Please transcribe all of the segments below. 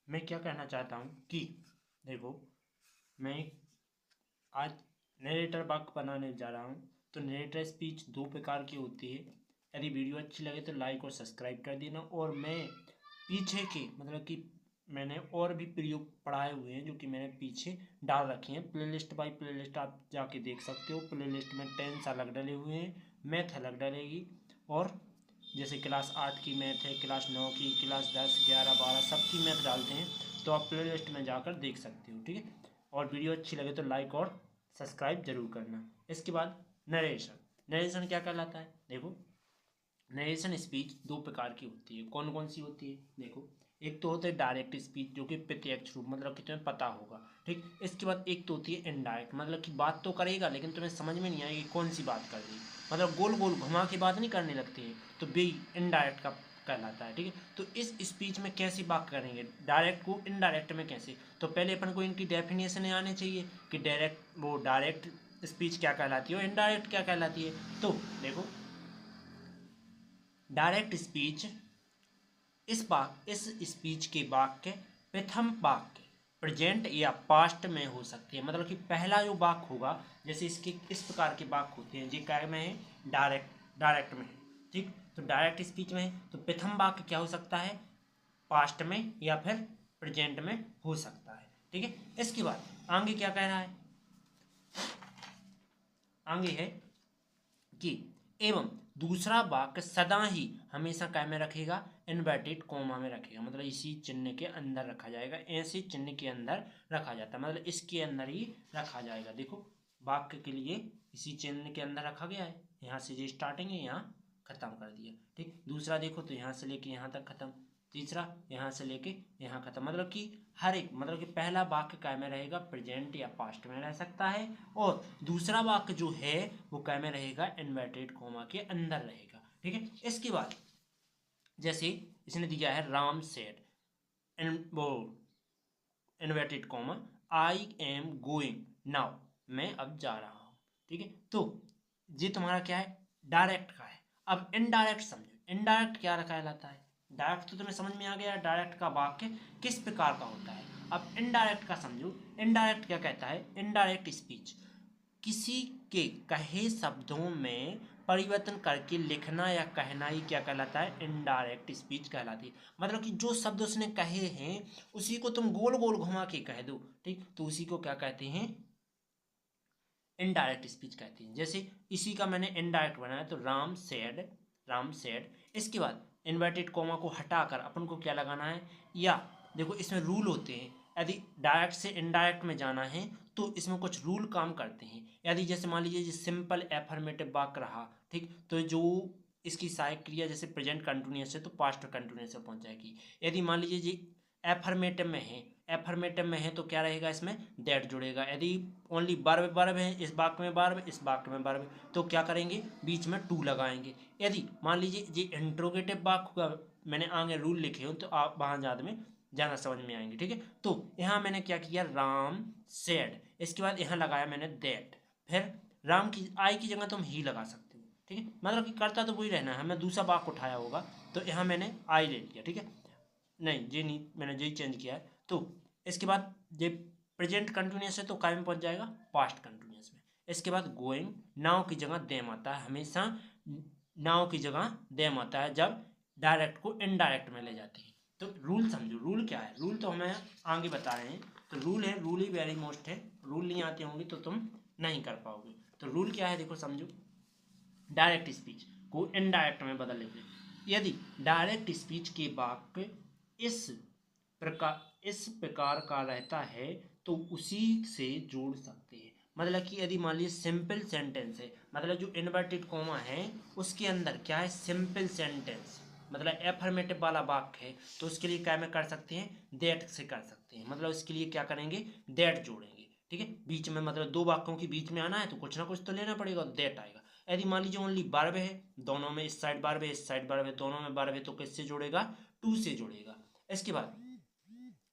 मैं क्या कहना चाहता हूँ कि देखो, मैं आज नरेटर वाक्य बनाने जा रहा हूँ। तो नरेटर स्पीच दो प्रकार की होती है। यदि वीडियो अच्छी लगे तो लाइक और सब्सक्राइब कर देना। और मैं पीछे के मतलब कि मैंने और भी प्रयोग पढ़ाए हुए हैं जो कि मैंने पीछे डाल रखे हैं। प्लेलिस्ट बाय प्लेलिस्ट आप जाके देख सकते हो। प्लेलिस्ट में टेंस अलग डले हुए हैं, मैथ अलग डलेगी, और जैसे क्लास 8 की मैथ है, क्लास 9 की, क्लास 10, 11, 12 सबकी मैथ डालते हैं। तो आप प्ले लिस्ट में जाकर देख सकते हो, ठीक है। और वीडियो अच्छी लगे तो लाइक और सब्सक्राइब जरूर करना। इसके बाद नरेशन। नरेशन क्या कहलाता है? देखो, नरेशन स्पीच दो प्रकार की होती है। कौन कौन सी होती है? देखो, एक तो होता है डायरेक्ट स्पीच जो कि प्रत्यक्ष रूप, मतलब कि तुम्हें पता होगा, ठीक। इसके बाद एक तो होती है इनडायरेक्ट, मतलब कि बात तो करेगा लेकिन तुम्हें समझ में नहीं आएगी कौन सी बात कर रही है, मतलब गोल गोल घुमा के बात नहीं करने लगती है। तो बे इनडायरेक्ट का कहलाता है, ठीक है। तो इस स्पीच में कैसी बात करेंगे, डायरेक्ट को इनडायरेक्ट में कैसे? तो पहले अपन को इनकी डेफिनेशन आने चाहिए कि डायरेक्ट स्पीच क्या कहलाती है और इनडायरेक्ट क्या कहलाती है। तो देखो, डायरेक्ट स्पीच इस स्पीच के वाक्य प्रथम वाक्य प्रेजेंट या पास्ट में हो सकते हैं। मतलब कि पहला जो वाक्य होगा, जैसे इसके इस प्रकार के वाक्य होते हैं, जी क्या में है? डायरेक्ट में है, ठीक। तो डायरेक्ट स्पीच में है तो प्रथम वाक्य क्या हो सकता है? पास्ट में या फिर प्रेजेंट में हो सकता है, ठीक है। इसके बाद आगे क्या कह रहा है? आगे है कि एवं दूसरा वाक्य सदा ही हमेशा क्या में रखेगा? इन्वर्टेड कोमा में रखेगा, मतलब इसी चिन्ह के अंदर रखा जाएगा। ऐसे चिन्ह के अंदर रखा जाता है, मतलब इसके अंदर ही रखा जाएगा। देखो, वाक्य के लिए इसी चिन्ह के अंदर रखा गया है। यहाँ से जो स्टार्टिंग है यहाँ खत्म कर दिया, ठीक। दूसरा देखो तो यहाँ से लेके यहाँ तक खत्म। तीसरा यहाँ से लेके यहाँ खत्म, मतलब कि हर एक, मतलब कि पहला वाक्य क्या में रहेगा? प्रेजेंट या पास्ट में रह सकता है, और दूसरा वाक्य जो है वो क्या में रहेगा? इन्वर्टेड कोमा के अंदर रहेगा, ठीक है। इसके बाद जैसे इसने दिया है राम सेड वो inverted coma, I am going now, मैं अब जा रहा हूँ, ठीक है। तो ये तुम्हारा क्या है? डायरेक्ट का है। अब इनडायरेक्ट समझो, इनडायरेक्ट क्या कहलाता है? डायरेक्ट तो तुम्हें समझ में आ गया, डायरेक्ट का वाक्य किस प्रकार का होता है। अब इनडायरेक्ट का समझो। इनडायरेक्ट क्या कहता है? इनडायरेक्ट स्पीच किसी के कहे शब्दों में परिवर्तन करके लिखना या कहना ही क्या कहलाता है? इनडायरेक्ट स्पीच कहलाती है। मतलब कि जो शब्द उसने कहे हैं उसी को तुम गोल गोल घुमा के कह दो, ठीक, तो उसी को क्या कहते हैं? इनडायरेक्ट स्पीच कहते हैं। जैसे इसी का मैंने इनडायरेक्ट बनाया, तो राम सेड। इसके बाद इन्वर्टेड कॉमा को हटाकर अपन को क्या लगाना है? या देखो, इसमें रूल होते हैं। यदि डायरेक्ट से इनडायरेक्ट में जाना है तो इसमें कुछ रूल काम करते हैं। यदि जैसे मान लीजिए सिंपल एफर्मेटिव वाक्य रहा, ठीक, तो जो इसकी सहायक क्रिया जैसे प्रेजेंट कंटिन्यूअस है तो पास्ट कंटिन्यूअस से पहुंच जाएगी। यदि मान लीजिए जी एफर्मेटिव में है तो क्या रहेगा? इसमें दैट जुड़ेगा। यदि ओनली वर्ब वर्ब है, इस वाक्य में वर्ब, इस वाक्य में वर्ब, तो क्या करेंगे? बीच में टू लगाएंगे। यदि मान लीजिए ये इंट्रोगेटिव वाक्य का मैंने आगे रूल लिखे हो तो आप वहां ज़्यादा समझ में आएंगे, ठीक है। तो यहाँ मैंने क्या किया? राम सेड, इसके बाद यहाँ लगाया मैंने दैट। फिर राम की आई की जगह तुम ही लगा सकते हो, ठीक है। मतलब कि करता तो वही रहना है, हमें दूसरा वाक्य उठाया होगा तो यहाँ मैंने आई ले लिया, ठीक है। नहीं, ये नहीं, मैंने ये चेंज किया है। तो इसके बाद ये प्रेजेंट कंटिन्यूअस है तो काय में पहुंच जाएगा? पास्ट कंटिन्यूअस में। इसके बाद गोइंग, नाउ की जगह देम आता है हमेशा। नाउ की जगह देम आता है जब डायरेक्ट को इनडायरेक्ट में ले जाते हैं। तो रूल समझो, रूल क्या है? रूल तो हमें आगे बता रहे हैं। तो रूल है, रूल ही वेरी मोस्ट है। रूल नहीं आते होंगे तो तुम नहीं कर पाओगे। तो रूल क्या है? देखो समझो, डायरेक्ट स्पीच को इनडायरेक्ट में बदल लेते हैं। यदि डायरेक्ट स्पीच के वाक्य इस प्रकार का रहता है तो उसी से जोड़ सकते हैं। मतलब कि यदि मान लीजिए सिंपल सेंटेंस है, मतलब जो इन्वर्टेड कॉमा है उसके अंदर क्या है? सिंपल सेंटेंस, मतलब एफर्मेटिव वाला वाक्य है तो उसके लिए क्या में कर सकते हैं? दैट से कर सकते हैं। मतलब इसके लिए क्या करेंगे? दैट जोड़ेंगे, ठीक है। बीच में मतलब दो वाक्यों के बीच में आना है तो कुछ ना कुछ तो लेना पड़ेगा, दैट आएगा। यदि मान लीजिए ओनली वर्ब है, दोनों में इस साइड वर्ब है इस साइड वर्ब है, दोनों में वर्ब है, तो किससे जोड़ेगा? टू से जोड़ेगा। इसके बाद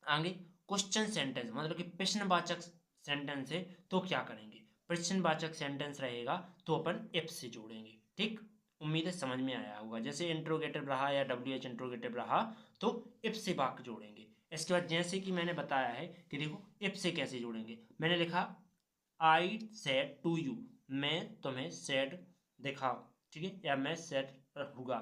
आगे क्वेश्चन सेंटेंस, मतलब कि प्रश्नवाचक सेंटेंस है तो क्या करेंगे? प्रश्नवाचक सेंटेंस रहेगा तो अपन इफ से जोड़ेंगे, ठीक। उम्मीद है समझ में आया होगा। जैसे इंट्रोगेटिव रहा या डब्ल्यू एच इंट्रोगेटिव रहा तो इफ से वाक्य जोड़ेंगे। इसके बाद जैसे कि मैंने बताया है कि देखो इफ से कैसे जोड़ेंगे, मैंने लिखा आई सेड टू यू, मैं तुम्हें सेड दिखाओ, ठीक है, या मैं सेड रहूँगा।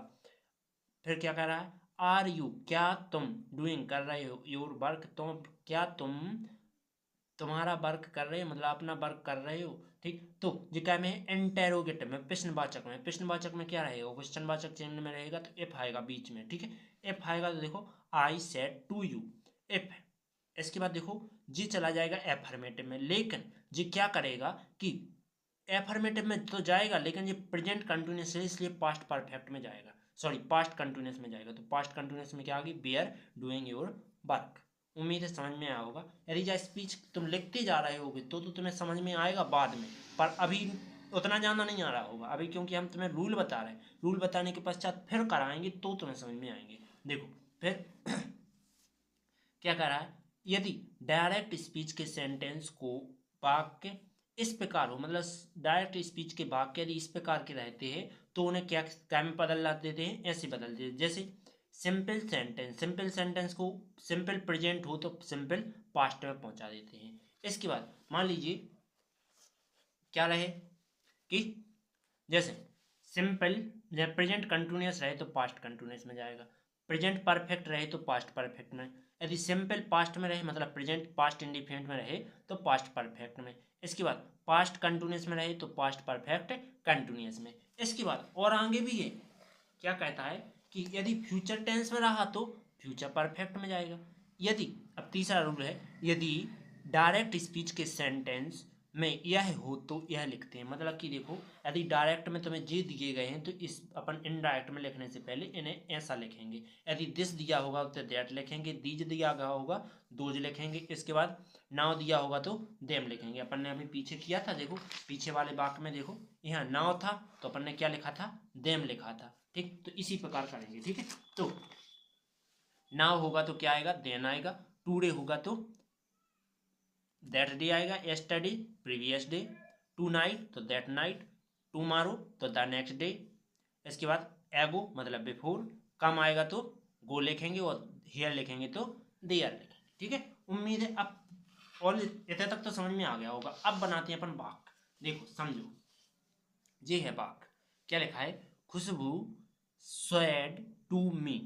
फिर क्या कर रहा है, आर यू, क्या तुम, डूइंग कर रहे हो, योर वर्क, तुम क्या तुम तुम्हारा वर्क कर रहे हो, मतलब अपना वर्क कर रहे हो, ठीक। तो जो क्या में इंटेरोगेटिव में, प्रश्नवाचक में, प्रश्नवाचक में क्या रहेगा, क्वेश्चनवाचक चिन्ह में रहेगा तो इफ आएगा बीच में, ठीक है। इफ आएगा तो देखो I said to you, if. इसके बाद देखो जी चला जाएगा एफर्मेटिव में, लेकिन जी क्या करेगा कि एफर्मेटिव में तो जाएगा लेकिन ये प्रेजेंट कंटिन्यूस है इसलिए पास्ट परफेक्ट में जाएगा, सॉरी पास्ट कंटिन्यूस में जाएगा। तो पास्ट कंटिन्यूस में क्या आ गई, बेयर डूइंग योर वर्क। उम्मीद है समझ में आया होगा। यदि या स्पीच तुम लिखते जा रहे होगे तो तुम्हें समझ में आएगा बाद में, पर अभी उतना ज़्यादा नहीं आ रहा होगा अभी, क्योंकि हम तुम्हें रूल बता रहे हैं, रूल बताने के पश्चात फिर कराएंगे तो तुम्हें समझ में आएंगे। देखो फिर क्या कर रहा है, यदि डायरेक्ट स्पीच के सेंटेंस को वाक्य इस प्रकार हो, मतलब डायरेक्ट स्पीच के वाक्य यदि इस प्रकार के रहते हैं तो उन्हें क्या में बदल देते हैं, ऐसे बदल देते हैं। जैसे सिंपल सेंटेंस, सिंपल सेंटेंस को सिंपल प्रेजेंट हो तो सिंपल पास्ट में पहुंचा देते हैं। इसके बाद मान लीजिए क्या रहे कि जैसे सिंपल प्रेजेंट कंटिन्यूअस रहे तो पास्ट कंटिन्यूअस में जाएगा, प्रेजेंट परफेक्ट रहे तो पास्ट परफेक्ट में, यदि सिंपल पास्ट में रहे मतलब प्रेजेंट पास्ट इंडिफिनिट में रहे तो पास्ट परफेक्ट में। इसके बाद पास्ट कंटिन्यूअस में रहे तो पास्ट परफेक्ट कंटिन्यूअस में। इसके बाद और आगे भी है, क्या कहता है कि यदि फ्यूचर टेंस में रहा तो फ्यूचर परफेक्ट में जाएगा। यदि अब तीसरा रूल है, यदि डायरेक्ट स्पीच के सेंटेंस में यह हो तो यह लिखते हैं, मतलब कि देखो यदि डायरेक्ट में तुम्हें जे दिए गए हैं तो इस अपन इनडायरेक्ट में लिखने से पहले इन्हें ऐसा लिखेंगे। यदि दिस दिया होगा तो दैट लिखेंगे, दीज दिया गया होगा दोज लिखेंगे, इसके बाद नाव दिया होगा तो देम लिखेंगे। अपन ने अभी पीछे किया था, देखो पीछे वाले वाक्य में देखो यहाँ नाव था तो अपन ने क्या लिखा था, देम लिखा था, ठीक। तो इसी प्रकार करेंगे, ठीक है। तो नाउ होगा तो क्या आएगा, देन आएगा, टुडे होगा तो दैट डे आएगा, yesterday previous day, tonight तो दैट नाइट, टुमारो तो द नेक्स्ट डे। इसके बाद एगो मतलब बिफोर, कम आएगा तो गो लिखेंगे और हियर लिखेंगे तो देयर लिखेंगे, ठीक है। उम्मीद है अब और इतने तक तो समझ में आ गया होगा। अब बनाते हैं अपन वाक्य, देखो समझो, ये है वाक्य, क्या लिखा है, खुशबू स्वेड टू मी।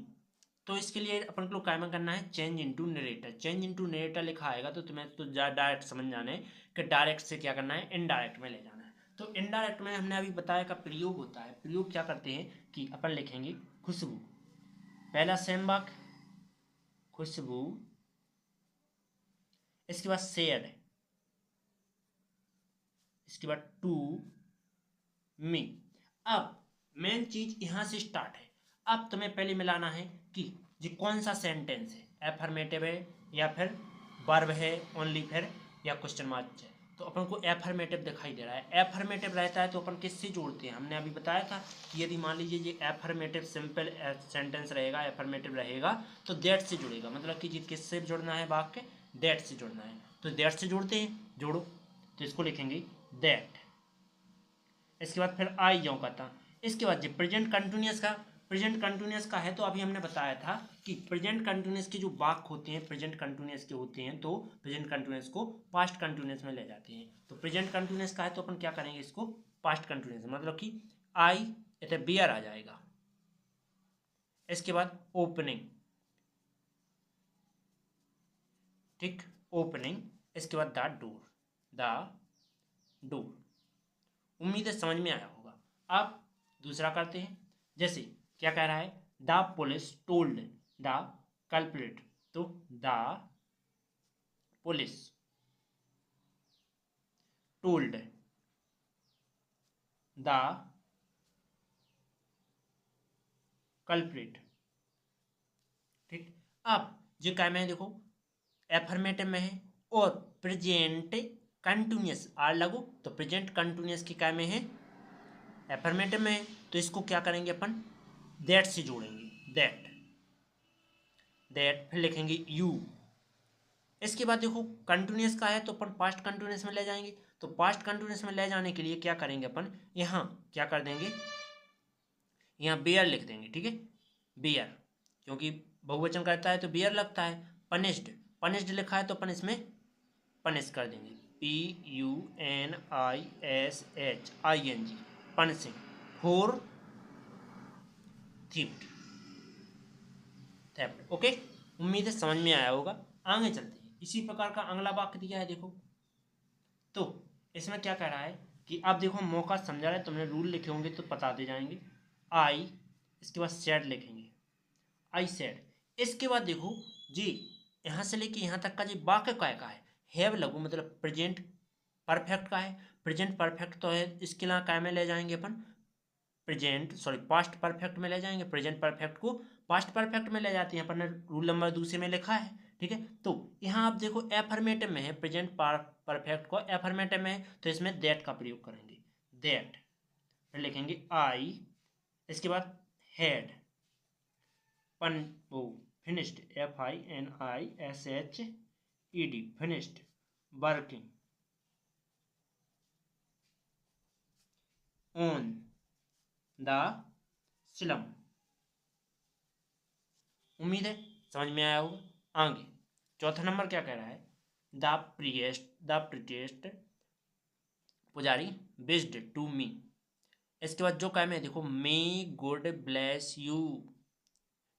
तो इसके लिए अपन को क्या करना है, change into narrator, change into narrator लिखा आएगा तो तुम्हें तो डायरेक्ट समझ जाना है कि डायरेक्ट से क्या करना है, इनडायरेक्ट में ले जाना है। तो इनडायरेक्ट में हमने अभी बताया का प्रयोग होता है, प्रयोग क्या करते हैं कि अपन लिखेंगे खुशबू, पहला सेम वाक्य खुशबू, इसके बाद शेयर, इसके बाद टू मी। अब मेन चीज यहां से स्टार्ट है, अब तुम्हें पहले मिलाना है कि ये कौन सा सेंटेंस है, एफर्मेटिव है या फिर वर्ब है ओनली, फिर या क्वेश्चन मार्क है। तो अपन को एफर्मेटिव दिखाई दे रहा है, एफर्मेटिव रहता है तो अपन किससे जोड़ते हैं, हमने अभी बताया था कि यदि मान लीजिए ये एफर्मेटिव सिंपल सेंटेंस रहेगा, एफर्मेटिव रहेगा तो दैट से जुड़ेगा, मतलब कि किससे जुड़ना है, वाक्य दैट से जुड़ना है। तो दैट से जोड़ते हैं, जोड़ो, तो इसको लिखेंगे दैट। इसके बाद फिर आई जाऊँ कहता, इसके बाद जो प्रेजेंट कंटिन्यूअस का, प्रेजेंट कंटिन्यूअस का है तो अभी हमने बताया था कि प्रेजेंट कंटिन्यूअस के जो वाक्य होते हैं प्रेजेंट कंटिन्यूअस के होते हैं तो प्रेजेंट कंटिन्यूअस को पास्ट कंटिन्यूअस में ले जाते हैं। तो प्रेजेंट कंटिन्यूअस का है तो अपन क्या करेंगे, इसको पास्ट कंटिन्यूअस, मतलब कि आई इतने बियर आ जाएगा। इसके बाद ओपनिंग, ठीक, ओपनिंग, इसके बाद द डोर, द डोर। उम्मीद है समझ में आया होगा। अब दूसरा करते हैं, जैसे क्या कह रहा है, the police told the culprit, तो the police told the culprit, ठीक। अब जो क्या में देखो एफर्मेटिव में है और प्रेजेंट कंटिन्यूअस आर लगो तो प्रेजेंट कंटिन्यूअस की क्या में है, एफर्मेटिव में है, तो इसको क्या करेंगे अपन दैट से जोड़ेंगे, दैट, दैट फिर लिखेंगे यू। इसके बाद देखो कंटिन्यूअस का है तो अपन पास्ट कंटिन्यूअस में ले जाएंगे, तो पास्ट कंटिन्यूअस में ले जाने के लिए क्या करेंगे अपन, यहाँ क्या कर देंगे, यहाँ बेयर लिख देंगे, ठीक है, बेयर, क्योंकि बहुवचन करता है तो बेयर लगता है, पनिश्ड, पनिश्ड लिखा है तो अपन इसमें पनिश कर देंगे, PUNISHING, punishing for theft. Okay, उम्मीद है समझ में आया होगा। आगे चलते हैं, इसी प्रकार का अगला वाक्य दिया है देखो। तो इसमें क्या कह रहा है कि आप देखो मौका समझा रहा है, तुमने रूल लिखे होंगे तो बताते जाएंगे। आई, इसके बाद सेड लिखेंगे, आई सेड। इसके बाद देखो जी, यहाँ से लेके यहाँ तक का जी वाक्य काय का है, हैव लघु मतलब प्रेजेंट परफेक्ट का है। प्रेजेंट परफेक्ट तो है, इसके अलावा काय में ले जाएंगे अपन, पास्ट परफेक्ट में ले जाएंगे। प्रेजेंट परफेक्ट को पास्ट परफेक्ट में ले जाते हैं, अपन ने रूल नंबर 2 में लिखा है। ठीक है, तो यहाँ आप देखो एफर्मेटिव में है, प्रेजेंट परफेक्ट को एफर्मेटिव में है तो इसमें दैट का प्रयोग करेंगे, दैट। फिर लिखेंगे आई, इसके बाद हैड, पन वो finished, FINISHED, finished, working, on the slum. उम्मीद है समझ में आया होगा। आगे चौथा नंबर क्या कह रहा है, द प्रीटेस्ट पुजारी विश्ड टू मी। इसके बाद जो काम है देखो, मे गॉड ब्लेस यू।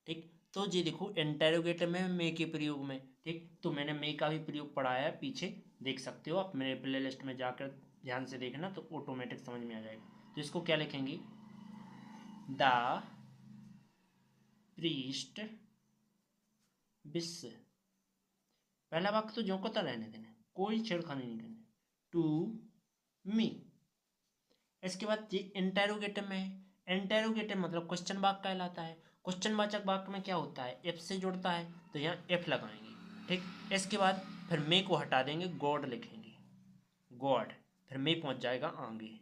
ठीक, तो जी देखो इंटेरोगेटिव में मे के प्रयोग में, ठीक, तो मैंने मे का भी प्रयोग पढ़ाया है, पीछे देख सकते हो आप मेरे प्ले लिस्ट में जाकर ध्यान से देखना तो ऑटोमेटिक समझ में आ जाएगा। तो इसको क्या लिखेंगे, द प्रीस्ट विश, पहला वाक्य तो जो को तो रहने देना, कोई छेड़खानी नहीं करनी, टू मी। इसके बाद ये इंटेरोगेटिव में है, इंटेरोगेटिव मतलब क्वेश्चन वाक्य कहलाता है। क्वेश्चन वाचक वाक्य में क्या होता है, एफ से जुड़ता है तो यहाँ एफ लगाएंगे। ठीक, इसके बाद फिर मे को हटा देंगे, गॉड लिखेंगे, गॉड, फिर मे पहुंच जाएगा आगे,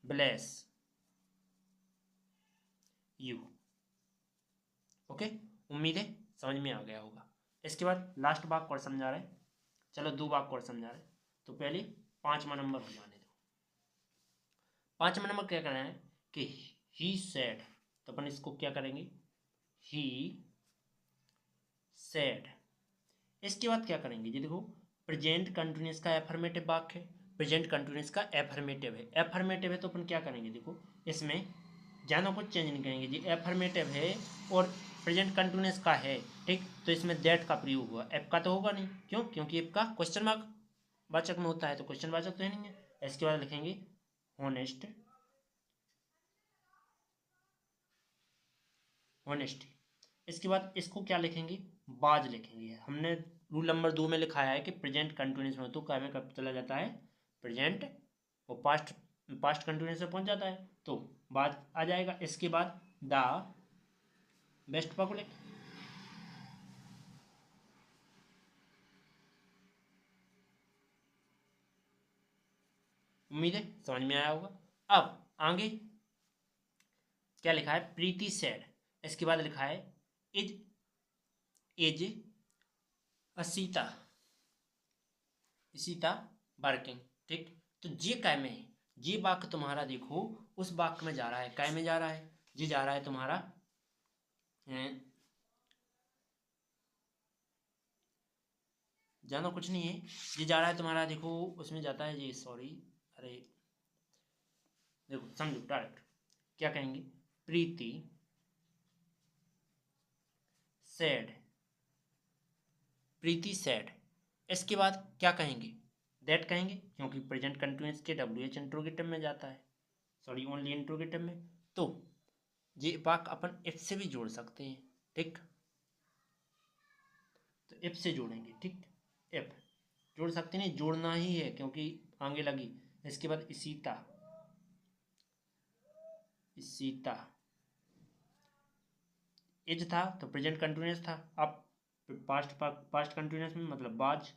ब्लेस यू। ओके, उम्मीद है समझ में आ गया होगा। इसके बाद लास्ट वाक्य और समझा रहे, चलो 2 वाक्य और समझा रहे, तो पहले 5वां नंबर हो जाने दो। 5वां नंबर क्या करना है कि ही सेड, तो अपन इसको क्या करेंगे, ही सेड। इसके बाद क्या करेंगे जी देखो, प्रेजेंट कंटिन्यूअस का एफर्मेटिव वाक्य है, प्रेजेंट कंटिन्यूअस का एफर्मेटिव है, एफर्मेटिव है तो अपन क्या करेंगे देखो, इसमें ज़्यादा कुछ चेंज नहीं करेंगे जी, एफर्मेटिव है और प्रेजेंट कंटिन्यूअस का है। ठीक, तो इसमें दैट का प्रयोग हुआ, एफ का तो होगा नहीं, क्यों, क्योंकि एफ का क्वेश्चन मार्क वाचक में होता है, तो क्वेश्चन वाचक तो है नहीं है। इसके बाद लिखेंगे होनेस्ट, होनेस्टी। इसके बाद इसको क्या लिखेंगे, बाज लिखेंगे। हमने रूल नंबर 2 में लिखाया है कि प्रेजेंट कंटिन्यूअस में तो क्या में कब चला जाता है, प्रेजेंट, वो पास्ट कंटिन्यूअस में पहुंच जाता है तो बाज आ जाएगा। इसके बाद द बेस्ट पब्लिक, उम्मीद है समझ में आया होगा। अब आगे क्या लिखा है, प्रीति सेड। इसके बाद लिखा है इज एज असीता, इसीता वर्किंग। ठीक, तो ये काय में है, ये वाक्य तुम्हारा देखो उस वाक्य में जा रहा है, काय में जा रहा है, ये जा रहा है तुम्हारा जाना कुछ नहीं है, ये जा रहा है तुम्हारा देखो उसमें जाता है ये, सॉरी, अरे देखो समझो डायरेक्ट क्या कहेंगे, प्रीति सैड, प्रीति सैड। इसके बाद क्या कहेंगे, दैट कहेंगे, क्योंकि प्रेजेंट कंटिन्यूअस के WH इंट्रोगेटिव में जाता है, सॉरी ओनली इंट्रोगेटिव में, तो ये वाक्य अपन इफ से भी जोड़ सकते हैं। ठीक, तो इफ से जोड़ेंगे, ठीक, इफ जोड़ सकते नहीं, जोड़ना ही है क्योंकि आगे लगी। इसके बाद इसीता, इसीता, इज था तो प्रेजेंट कंटिन्यूअस था, अब पास्ट कंटिन्यूअस में मतलब बाज,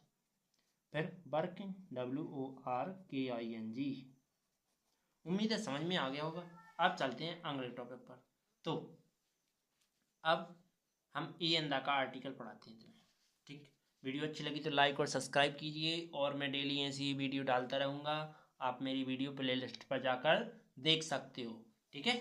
फिर वर्किंग, WORKING। उम्मीद है समझ में आ गया होगा। अब चलते हैं अगले टॉपिक पर। तो अब हम ए अंदा का आर्टिकल पढ़ाते हैं तुम्हें। ठीक, वीडियो अच्छी लगी तो लाइक और सब्सक्राइब कीजिए, और मैं डेली ऐसी ही वीडियो डालता रहूँगा, आप मेरी वीडियो प्ले लिस्ट पर जाकर देख सकते हो। ठीक है।